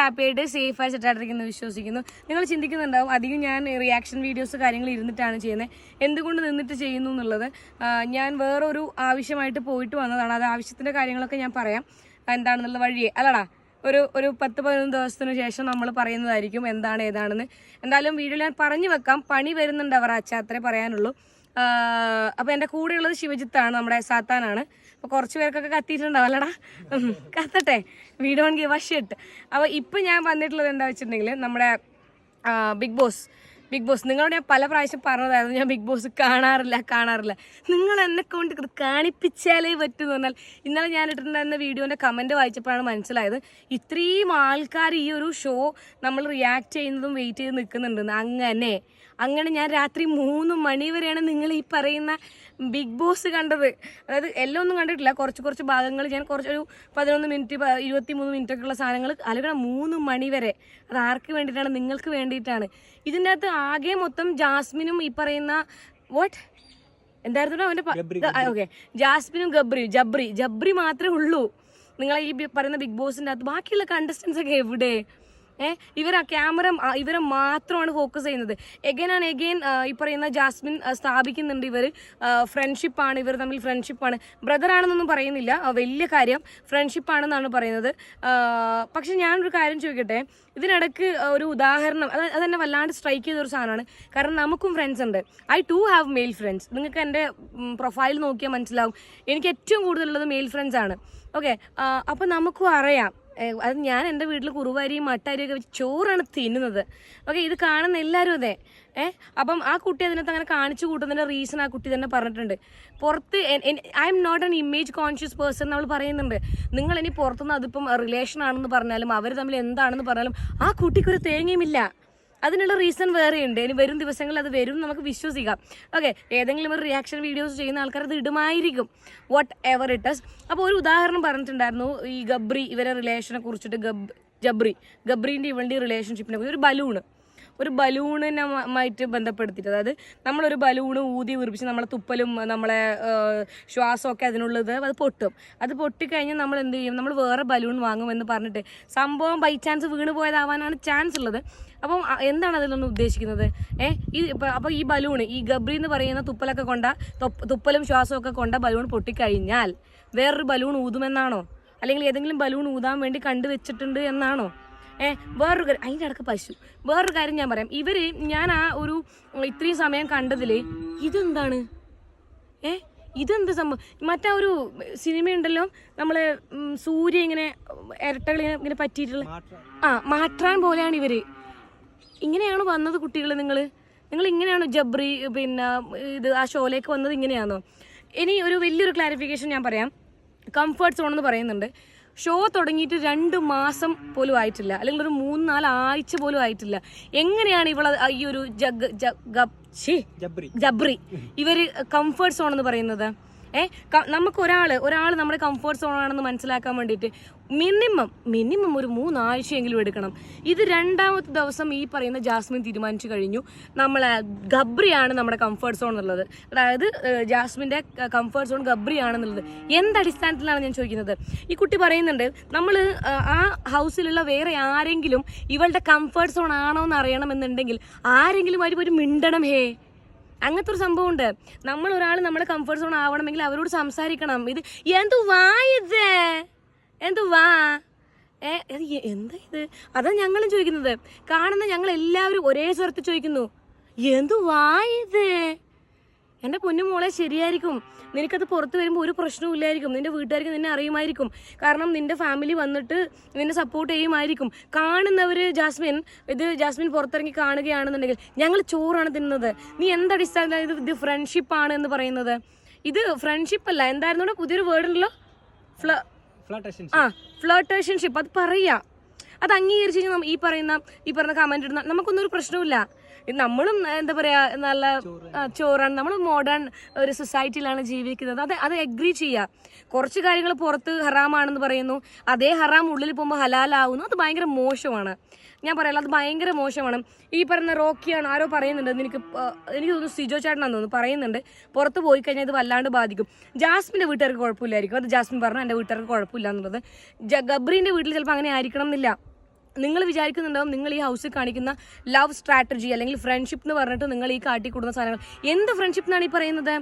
Happy ആയിട്ട് സേഫായി സെറ്റായിട്ടിരിക്കുന്നു വിശ്വസിക്കുന്നു. നിങ്ങൾ ചിന്തിക്കുന്നുണ്ടാവും അധികം ഞാൻ റിയാക്ഷൻ വീഡിയോസ് കാര്യങ്ങൾ ഇരുന്നിട്ടാണ് ചെയ്യുന്നത്, എന്തുകൊണ്ട് നിന്നിട്ട് ചെയ്യുന്നു എന്നുള്ളത്. ഞാൻ വേറൊരു ആവശ്യമായിട്ട് പോയിട്ട് വന്നതാണ്. അത് ആവശ്യത്തിൻ്റെ കാര്യങ്ങളൊക്കെ ഞാൻ പറയാം എന്താണെന്നുള്ള വഴിയെ അല്ലടാ ഒരു 10-11 ദിവസത്തിന് ശേഷം നമ്മൾ പറയുന്നതായിരിക്കും എന്താണ് ഏതാണെന്ന്. എന്തായാലും വീഡിയോ ഞാൻ പറഞ്ഞു വെക്കാം. പണി വരുന്നുണ്ട് അവർ അച്ഛ, അത്രേ പറയാനുള്ളൂ. അപ്പോൾ എൻ്റെ കൂടെയുള്ളത് ശിവജിത്താണ്, നമ്മുടെ സാത്താനാണ്. അപ്പോൾ കുറച്ച് പേർക്കൊക്കെ കത്തിയിട്ടുണ്ടാവും അല്ലടാ, കത്തട്ടെ, we don't give a shit. അപ്പോൾ ഇപ്പം ഞാൻ വന്നിട്ടുള്ളത് എന്താ വെച്ചിട്ടുണ്ടെങ്കിൽ നമ്മുടെ ബിഗ് ബോസ് നിങ്ങളോട് ഞാൻ പല പ്രാവശ്യം പറഞ്ഞതായിരുന്നു, ഞാൻ ബിഗ് ബോസ് കാണാറില്ല. നിങ്ങൾ എന്നെ കൊണ്ട് കാണിപ്പിച്ചാലേ പറ്റുമെന്ന് പറഞ്ഞാൽ ഇന്നലെ ഞാൻ ഇട്ടിട്ടുണ്ടായിരുന്ന വീഡിയോൻ്റെ കമൻറ്റ് വായിച്ചപ്പോഴാണ് മനസ്സിലായത് ഇത്രയും ആൾക്കാർ ഈ ഒരു ഷോ നമ്മൾ റിയാക്ട് ചെയ്യുന്നതും വെയിറ്റ് ചെയ്ത് നിൽക്കുന്നുണ്ടെന്ന്. അങ്ങനെ ഞാൻ രാത്രി 3 മണി വരെയാണ് നിങ്ങൾ ഈ പറയുന്ന ബിഗ് ബോസ് കണ്ടത്. അതായത് എല്ലാം ഒന്നും കണ്ടിട്ടില്ല, കുറച്ച് ഭാഗങ്ങൾ ഞാൻ ഒരു 11 മിനിറ്റ് 23 മിനിറ്റൊക്കെ ഉള്ള സാധനങ്ങൾ അല്ലെങ്കിൽ 3 മണി വരെ. അത് ആർക്ക് വേണ്ടിയിട്ടാണ്? നിങ്ങൾക്ക് വേണ്ടിയിട്ടാണ്. ഇതിൻ്റെ അകത്ത് ആകെ മൊത്തം ജാസ്മിനും ഈ പറയുന്ന എന്തായിരുന്നു അവൻ്റെ ഓക്കെ ജാസ്മിനും ജബ്രി മാത്രമേ ഉള്ളൂ നിങ്ങൾ ഈ പറയുന്ന ബിഗ് ബോസിൻ്റെ അകത്ത്. ബാക്കിയുള്ള കണ്ടസ്റ്റൻസ് ഒക്കെ എവിടെ? ഇവരെ മാത്രമാണ് ഫോക്കസ് ചെയ്യുന്നത്. എഗെയിൻ ഈ പറയുന്ന ജാസ്മിൻ സ്ഥാപിക്കുന്നുണ്ട് ഇവർ ഫ്രണ്ട്ഷിപ്പാണ്, ഇവർ തമ്മിൽ ഫ്രണ്ട്ഷിപ്പാണ്, ബ്രദറാണെന്നൊന്നും പറയുന്നില്ല, വലിയ കാര്യം ഫ്രണ്ട്ഷിപ്പാണെന്നാണ് പറയുന്നത്. പക്ഷെ ഞാനൊരു കാര്യം ചോദിക്കട്ടെ, ഇതിനിടയ്ക്ക് ഒരു ഉദാഹരണം അതെന്നെ വല്ലാണ്ട് സ്ട്രൈക്ക് ചെയ്തൊരു സാധനമാണ്. കാരണം നമുക്കും ഫ്രണ്ട്സ് ഉണ്ട്. I too have male friends. നിങ്ങൾക്ക് എൻ്റെ പ്രൊഫൈൽ നോക്കിയാൽ മനസ്സിലാവും എനിക്ക് ഏറ്റവും കൂടുതലുള്ളത് മെയിൽ ഫ്രണ്ട്സ് ആണ്. ഓക്കെ, അപ്പം നമുക്കും അറിയാം അത് ഞാൻ എൻ്റെ വീട്ടിൽ കുറുവാരിയും മട്ടാരിയൊക്കെ വെച്ച് ചോറാണ് തിന്നുന്നത്. ഓക്കെ, ഇത് കാണുന്ന എല്ലാവരും അതെ. അപ്പം ആ കുട്ടി അതിനകത്ത് അങ്ങനെ കാണിച്ചു കൂട്ടുന്നതിൻ്റെ റീസൺ ആ കുട്ടി തന്നെ പറഞ്ഞിട്ടുണ്ട്. പുറത്ത് I am not an image conscious person നമ്മൾ പറയുന്നുണ്ട്. നിങ്ങൾ ഇനി പുറത്തുനിന്ന് അതിപ്പം റിലേഷൻ ആണെന്ന് പറഞ്ഞാലും അവർ തമ്മിൽ എന്താണെന്ന് പറഞ്ഞാലും ആ കുട്ടിക്കൊരു തേങ്ങയുമില്ല. അതിനുള്ള റീസൺ വേറെയുണ്ട്. ഇനി വരും ദിവസങ്ങളിൽ അത് വരും, നമുക്ക് വിശ്വസിക്കാം. ഓക്കെ, ഏതെങ്കിലും ഒരു റിയാക്ഷൻ വീഡിയോസ് ചെയ്യുന്ന ആൾക്കാർ അത് ഇടുമായിരിക്കും, വാട്ട് എവർ ഇറ്റ് ഇസ്. അപ്പോൾ ഒരു ഉദാഹരണം പറഞ്ഞിട്ടുണ്ടായിരുന്നു ഈ ഇവരെ റിലേഷനെ കുറിച്ചിട്ട്. ഗബ്രീൻ്റെ ഇവളുടെ റിലേഷൻഷിപ്പിനെ കുറിച്ച് ഒരു ബലൂണിനുമായിട്ട് ബന്ധപ്പെടുത്തിയിട്ട്, അതായത് നമ്മളൊരു ബലൂണ് ഊതി വീർപ്പിച്ച് നമ്മളെ തുപ്പലും നമ്മളെ ശ്വാസമൊക്കെ അതിനുള്ളത് അത് പൊട്ടും. അത് പൊട്ടിക്കഴിഞ്ഞാൽ നമ്മൾ എന്ത് ചെയ്യും? നമ്മൾ വേറെ ബലൂൺ വാങ്ങുമെന്ന് പറഞ്ഞിട്ട് സംഭവം ബൈ ചാൻസ് വീണ് പോയതാവാനാണ് ചാൻസ് ഉള്ളത്. അപ്പം എന്താണ് അതിലൊന്നും ഉദ്ദേശിക്കുന്നത്? അപ്പോൾ ഈ ബലൂൺ ഈ ഗബ്രി എന്ന് പറയുന്ന തുപ്പലും ശ്വാസമൊക്കെ കൊണ്ട ബലൂൺ പൊട്ടിക്കഴിഞ്ഞാൽ വേറൊരു ബലൂൺ ഊതുമെന്നാണോ? അല്ലെങ്കിൽ ഏതെങ്കിലും ബലൂൺ ഊതാൻ വേണ്ടി കണ്ടുവച്ചിട്ടുണ്ട് എന്നാണോ? വേറൊരു കാര്യം, അതിൻ്റെ ഇടയ്ക്ക് വേറൊരു കാര്യം ഞാൻ പറയാം. ഞാൻ ആ ഒരു ഇത്രയും സമയം കണ്ടതിൽ ഇതെന്താണ്? ഇതെന്ത് സംഭവം? മറ്റേ ഒരു സിനിമയുണ്ടല്ലോ, നമ്മള് സൂര്യ ഇങ്ങനെ ഇരട്ടകളിങ്ങനെ പറ്റിയിട്ടുള്ള മാറ്റാൻ പോലെയാണ് ഇവര്. ഇങ്ങനെയാണ് വന്നത് കുട്ടികൾ. നിങ്ങൾ ഇങ്ങനെയാണോ ജബ്രി പിന്നെ ആ ഷോയിലേക്ക് വന്നത്? ഇങ്ങനെയാണോ? ഇനി ഒരു വലിയൊരു ക്ലാരിഫിക്കേഷൻ ഞാൻ പറയാം. കംഫർട്ട് സോൺ എന്ന് പറയുന്നുണ്ട്. ഷോ തുടങ്ങിയിട്ട് 2 മാസം പോലും ആയിട്ടില്ല, അല്ലെങ്കിൽ ഒരു 3-4 ആഴ്ച പോലും ആയിട്ടില്ല. എങ്ങനെയാണ് ഇവളെ ഈ ഒരു ജബ്രി ഇവര് കംഫർട്ട് സോൺ എന്ന് പറയുന്നത്? നമുക്ക് ഒരാൾ നമ്മുടെ കംഫർട്ട് സോൺ ആണെന്ന് മനസ്സിലാക്കാൻ വേണ്ടിയിട്ട് മിനിമം ഒരു 3 ആഴ്ചയെങ്കിലും എടുക്കണം. ഇത് 2ാമത്തെ ദിവസം ഈ പറയുന്ന ജാസ്മിൻ തീരുമാനിച്ചു കഴിഞ്ഞു നമ്മളെ ഗബ്രിയാണ് നമ്മുടെ കംഫർട്ട് സോൺ എന്നുള്ളത്. അതായത് ജാസ്മിൻ്റെ കംഫർട്ട് സോൺ ഗബ്രിയാണെന്നുള്ളത് എന്തടിസ്ഥാനത്തിലാണ് ഞാൻ ചോദിക്കുന്നത്? ഈ കുട്ടി പറയുന്നുണ്ട് നമ്മൾ ആ ഹൗസിലുള്ള വേറെ ആരെങ്കിലും ഇവളുടെ കംഫർട്ട് സോൺ ആണോ എന്ന് അറിയണമെന്നുണ്ടെങ്കിൽ ആരെങ്കിലും ഒരു മിണ്ടണം. അങ്ങനത്തെ ഒരു സംഭവം ഉണ്ട്. നമ്മൾ ഒരാൾ നമ്മുടെ കംഫർട്ട് സോൺ ആവണമെങ്കിൽ അവരോട് സംസാരിക്കണം. ഇത് എന്തുവാ എന്താ ഇത്? അതാണ് ഞങ്ങളും ചോദിക്കുന്നത്. കാണുന്ന ഞങ്ങൾ എല്ലാവരും ഒരേ സ്വരത്തിൽ ചോദിക്കുന്നു, എന്തുവാ ഇത്? എൻ്റെ പൊന്നുമോളെ, ശരിയായിരിക്കും, നിനക്കത് പുറത്ത് വരുമ്പോൾ ഒരു പ്രശ്നവും ഇല്ലായിരിക്കും. നിന്റെ വീട്ടുകാർക്ക് നിന്നെ അറിയുമായിരിക്കും. കാരണം നിന്റെ ഫാമിലി വന്നിട്ട് നിന്നെ സപ്പോർട്ട് ചെയ്യുമായിരിക്കും. കാണുന്നവർ ജാസ്മിൻ പുറത്തിറങ്ങി കാണുകയാണെന്നുണ്ടെങ്കിൽ ഞങ്ങൾ ചോറാണ് തിന്നുന്നത്, നീ എന്തടിസ്ഥാനത്തിലാണ് ഇത് ഫ്രണ്ട്ഷിപ്പാണ് എന്ന് പറയുന്നത്? ഇത് ഫ്രണ്ട്ഷിപ്പ് അല്ല, എന്തായിരുന്നു പുതിയൊരു വേർഡ് ഉണ്ടല്ലോ, ഫ്ലർട്ടേഷൻഷിപ്പ്. അത് പറയാ, അത് അംഗീകരിച്ച് കഴിഞ്ഞാൽ ഈ പറയുന്ന കമന്റ് ഇടുന്ന നമുക്കൊന്നും ഒരു പ്രശ്നമില്ല. നമ്മളും എന്താ പറയാ നല്ല ചോറാണ്, നമ്മൾ മോഡേൺ ഒരു സൊസൈറ്റിയിലാണ് ജീവിക്കുന്നത്. അത് എഗ്രി ചെയ്യുക. കുറച്ച് കാര്യങ്ങൾ പുറത്ത് ഹറാമാണെന്ന് പറയുന്നു, അതേ ഹറാം ഉള്ളിൽ പോകുമ്പോൾ ഹലാലാവുന്നു. അത് ഭയങ്കര മോശമാണ്. ഞാൻ പറയാം, അത് ഭയങ്കര മോശമാണ്. ഈ പറഞ്ഞ റോക്കിയാണ് ആരോ പറയുന്നുണ്ട്, എനിക്ക് തോന്നുന്നു സിജോ ചേട്ടനാന്ന് തോന്നുന്നു, പറയുന്നുണ്ട് പുറത്ത് പോയി കഴിഞ്ഞാൽ ഇത് വല്ലാണ്ട് ബാധിക്കും. ജാസ്മിൻ്റെ വീട്ടുകാർക്ക് കുഴപ്പമില്ലായിരിക്കും, അത് ജാസ്മിൻ പറഞ്ഞു എൻ്റെ വീട്ടുകാർക്ക് കുഴപ്പമില്ല എന്നുള്ളത്. ഗബ്രീൻ്റെ വീട്ടിൽ ചിലപ്പോൾ അങ്ങനെ ആയിരിക്കണം എന്നില്ല. നിങ്ങൾ വിചാരിക്കുന്നുണ്ടാവും നിങ്ങൾ ഈ ഹൗസിൽ കാണിക്കുന്ന ലവ് സ്ട്രാറ്റജി അല്ലെങ്കിൽ ഫ്രണ്ട്ഷിപ്പ് എന്ന് പറഞ്ഞിട്ട് നിങ്ങൾ ഈ കാട്ടിക്കൂടുന്ന സാധനങ്ങൾ എന്ത് ഫ്രണ്ട്ഷിപ്പ് എന്നാണ് ഈ പറയുന്നത്?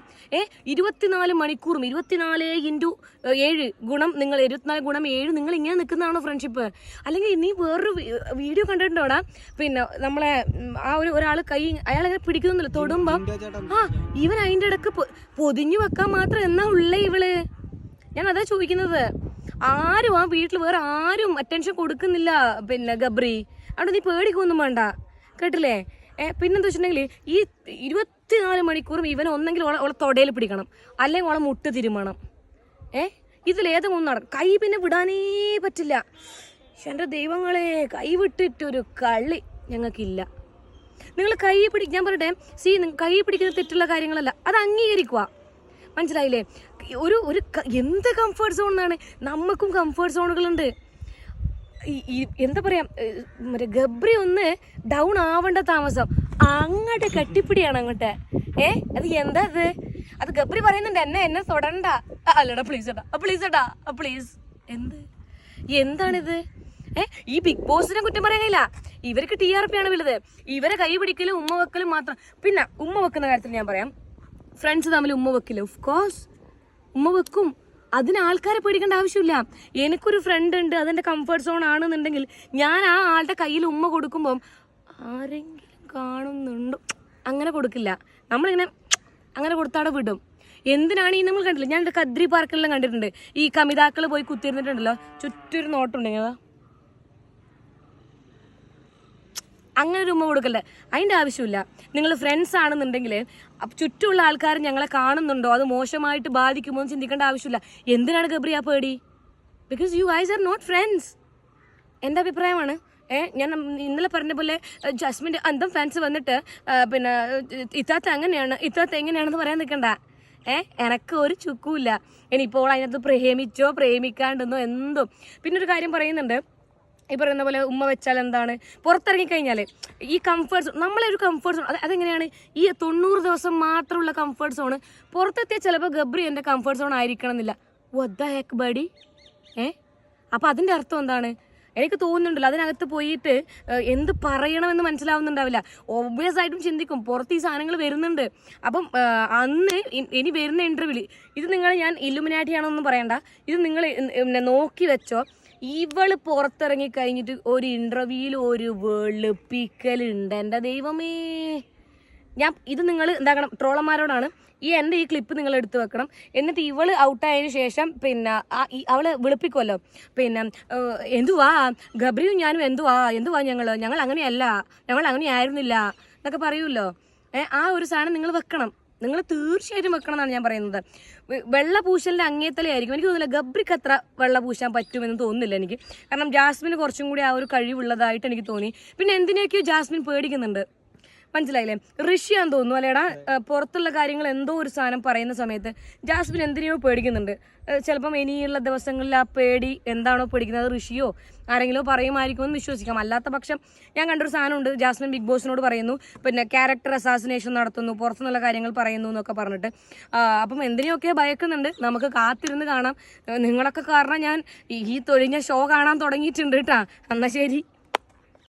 24 മണിക്കൂറും 24x7 ഗുണം നിങ്ങൾ 24x7 നിങ്ങൾ ഇങ്ങനെ നിൽക്കുന്നതാണോ ഫ്രണ്ട്ഷിപ്പ്? അല്ലെങ്കിൽ നീ വേറൊരു വീഡിയോ കണ്ടിട്ടുണ്ടോടാ, പിന്നെ നമ്മളെ ആ ഒരാൾ അയാളെങ്ങനെ പിടിക്കുന്നില്ല തൊടുമ്പം ഇവൻ അതിൻ്റെ ഇടക്ക് പൊതിഞ്ഞു വെക്കാൻ മാത്രം എന്നാ ഉള്ളേ ഇവള്? ഞാൻ അതാ ചോദിക്കുന്നത്. ആരും ആ വീട്ടിൽ വേറെ ആരും അറ്റൻഷൻ കൊടുക്കുന്നില്ല പിന്നെ ഗബ്രി. അവിടെ നീ പേടിക്കൊന്നും വേണ്ട, കേട്ടില്ലേ? പിന്നെന്താ വെച്ചിട്ടുണ്ടെങ്കിൽ ഈ 24 മണിക്കൂറും ഇവൻ ഒന്നെങ്കിൽ ഓളെ തൊടയിൽ പിടിക്കണം, അല്ലെങ്കിൽ ഓളെ മുട്ട് തിരുമണം. ഇതിലേതെങ്കിലും നടക്കും. കൈ പിന്നെ വിടാനേ പറ്റില്ല. എൻ്റെ ദൈവങ്ങളെ, കൈ വിട്ടിട്ടൊരു കളി ഞങ്ങൾക്കില്ല. നിങ്ങൾ കൈ ഞാൻ പറയട്ടെ, കൈ പിടിക്കുന്ന തെറ്റുള്ള കാര്യങ്ങളല്ല, അത് അംഗീകരിക്കുക. മനസ്സിലായില്ലേ? ഒരു എന്ത് കംഫർട്ട് സോൺ എന്നാണ്? നമുക്കും കംഫർട്ട് സോണുകളുണ്ട്. എന്താ പറയാ, മറ്റേ ഗബ്രി ഒന്ന് ഡൗൺ ആവേണ്ട താമസം അങ്ങോട്ട് കെട്ടിപ്പിടിയാണ് അങ്ങോട്ട്. അത് എന്താ അത് ഗബ്രി പറയുന്നുണ്ട് എന്നെ തൊടണ്ട. അല്ലടാ പ്ലീസ് ഏട്ടാ, പ്ലീസ് ഏട്ടാ, പ്ലീസ്. എന്താണിത്? ഈ ബിഗ് ബോസിനെ കുറ്റം പറയാൻ കഴിയില്ല. ഇവർക്ക് TRP ആണ് വലുത്. ഇവരെ കൈ പിടിക്കലും ഉമ്മ വെക്കലും മാത്രം. പിന്നെ ഉമ്മ വെക്കുന്ന കാര്യത്തിൽ ഞാൻ പറയാം, ഫ്രണ്ട്സ് തമ്മിൽ ഉമ്മ വെക്കില്ല, ഓഫ് കോഴ്സ് ഉമ്മ വെക്കും. അതിന് ആൾക്കാരെ പേടിക്കേണ്ട ആവശ്യമില്ല. എനിക്കൊരു ഫ്രണ്ട് ഉണ്ട്, അതെൻ്റെ കംഫർട്ട് സോൺ ആണെന്നുണ്ടെങ്കിൽ ഞാൻ ആ ആളുടെ കയ്യിൽ ഉമ്മ കൊടുക്കുമ്പം ആരെങ്കിലും കാണുന്നുണ്ടോ അങ്ങനെ കൊടുക്കില്ല. നമ്മളിങ്ങനെ അങ്ങനെ കൊടുത്താടെ വിടും. എന്തിനാണ് ഈ നമ്മൾ കണ്ടില്ല, ഞാൻ എൻ്റെ കദ്രി പാർക്കെല്ലാം കണ്ടിട്ടുണ്ട്. ഈ കമിതാക്കൾ പോയി കുത്തിയിരുന്നിട്ടുണ്ടല്ലോ, ചുറ്റൊരു നോട്ടുണ്ടെങ്കിൽ അങ്ങനെ ഒരു ഉമ്മ കൊടുക്കല്ലേ, അതിൻ്റെ ആവശ്യമില്ല. നിങ്ങൾ ഫ്രണ്ട്സ് ആണെന്നുണ്ടെങ്കിൽ ചുറ്റുമുള്ള ആൾക്കാർ ഞങ്ങളെ കാണുന്നുണ്ടോ, അത് മോശമായിട്ട് ബാധിക്കുമോ എന്ന് ചിന്തിക്കേണ്ട ആവശ്യമില്ല. എന്തിനാണ് ഗബ്രി ആ പേടി? Because you guys are not friends. എൻ്റെ അഭിപ്രായമാണ്. ഞാൻ ഇന്നലെ പറഞ്ഞ പോലെ ജാസ്മിൻ്റെ അന്തം ഫാൻസ് വന്നിട്ട് പിന്നെ ഇത്താത്ത അങ്ങനെയാണ് ഇത്താത്ത എങ്ങനെയാണെന്ന് പറയാൻ നിൽക്കണ്ട. എനക്ക് ഒരു ചുക്കുമില്ല. ഇനിയിപ്പോൾ അതിനകത്ത് പ്രേമിച്ചോ പ്രേമിക്കാണ്ടെന്നോ എന്തോ. പിന്നെ ഒരു കാര്യം പറയുന്നുണ്ട്, ഈ പറയുന്ന പോലെ ഉമ്മ വെച്ചാൽ എന്താണ്, പുറത്തിറങ്ങിക്കഴിഞ്ഞാൽ ഈ കംഫർട്ട് സോൺ, നമ്മളൊരു കംഫർട്ട് സോൺ അതെങ്ങനെയാണ്? ഈ 90 ദിവസം മാത്രമുള്ള കംഫർട്ട് സോണ് പുറത്തെത്തിയ ചിലപ്പോൾ ഗബ്രി എൻ്റെ കംഫർട്ട് സോൺ ആയിരിക്കണം എന്നില്ല. What the heck buddy? അപ്പം അതിൻ്റെ അർത്ഥം എന്താണ്? എനിക്ക് തോന്നുന്നുണ്ടല്ലോ അതിനകത്ത് പോയിട്ട് എന്ത് പറയണമെന്ന് മനസ്സിലാവുന്നുണ്ടാവില്ല. ഒബ്വിയസ് ആയിട്ടും ചിന്തിക്കും പുറത്ത് ഈ സാധനങ്ങൾ വരുന്നുണ്ട്. അപ്പം അന്ന് ഇനി വരുന്ന ഇൻ്റർവ്യൂവിൽ ഇത് ഞാൻ ഇല്ലുമിനാറ്റി ആണോന്നും പറയണ്ട, ഇത് നിങ്ങൾ നോക്കി വെച്ചോ. ഇവള് പുറത്തിറങ്ങി കഴിഞ്ഞിട്ട് ഒരു ഇൻ്റർവ്യൂവിൽ ഒരു വെളുപ്പിക്കലുണ്ട്. എൻ്റെ ദൈവമേ, ഇത് നിങ്ങൾ എന്താക്കണം, ട്രോളന്മാരോടാണ് എൻ്റെ ഈ ക്ലിപ്പ് നിങ്ങൾ എടുത്തു വെക്കണം. എന്നിട്ട് ഇവള് ഔട്ടായതിനു ശേഷം പിന്നെ അവള് വിളിപ്പിക്കുമല്ലോ, പിന്നെ എന്തുവാ ഗബ്രിയും ഞാനും എന്തുവാ ഞങ്ങൾ അങ്ങനെയല്ല, ഞങ്ങൾ അങ്ങനെ ആയിരുന്നില്ല എന്നൊക്കെ പറയുമല്ലോ. ആ ഒരു സാധനം നിങ്ങൾ വെക്കണം, നിങ്ങൾ തീർച്ചയായിട്ടും വെക്കണം എന്നാണ് ഞാൻ പറയുന്നത്. വെള്ള പൂശലിൻ്റെ അങ്ങേത്തലയായിരിക്കും. എനിക്ക് തോന്നുന്നില്ല ഗബ്രിക്ക് അത്ര വെള്ള പൂശാൻ പറ്റുമെന്ന് തോന്നുന്നില്ല എനിക്ക്. കാരണം ജാസ്മിന് കുറച്ചും കൂടി ആ ഒരു കഴിവുള്ളതായിട്ട് എനിക്ക് തോന്നി. പിന്നെ എന്തിനൊക്കെയോ ജാസ്മിൻ പേടിക്കുന്നുണ്ട്, മനസ്സിലായില്ലേ? ഋഷിയാന്ന് തോന്നുന്നു അല്ലേടാ, പുറത്തുള്ള കാര്യങ്ങൾ എന്തോ ഒരു സാധനം പറയുന്ന സമയത്ത് ജാസ്മിൻ എന്തിനെയോ പേടിക്കുന്നുണ്ട്. ചിലപ്പം ഇനിയുള്ള ദിവസങ്ങളിൽ ആ പേടി എന്താണോ പേടിക്കുന്നത് ഋഷിയോ ആരെങ്കിലും പറയുമായിരിക്കും എന്ന് വിശ്വസിക്കാം. അല്ലാത്ത പക്ഷം ഞാൻ കണ്ടൊരു സാധനമുണ്ട്, ജാസ്മിൻ ബിഗ് ബോസിനോട് പറയുന്നു പിന്നെ ക്യാരക്ടർ അസാസിനേഷൻ നടത്തുന്നു, പുറത്തുനിന്നുള്ള കാര്യങ്ങൾ പറയുന്നു എന്നൊക്കെ പറഞ്ഞിട്ട്. അപ്പം എന്തിനെയൊക്കെ ഭയക്കുന്നുണ്ട്. നമുക്ക് കാത്തിരുന്ന് കാണാം. നിങ്ങളൊക്കെ കാരണം ഞാൻ ഈ തൊഴിഞ്ഞ ഷോ കാണാൻ തുടങ്ങിയിട്ടുണ്ട് കേട്ടാ. എന്നാൽ ശരി.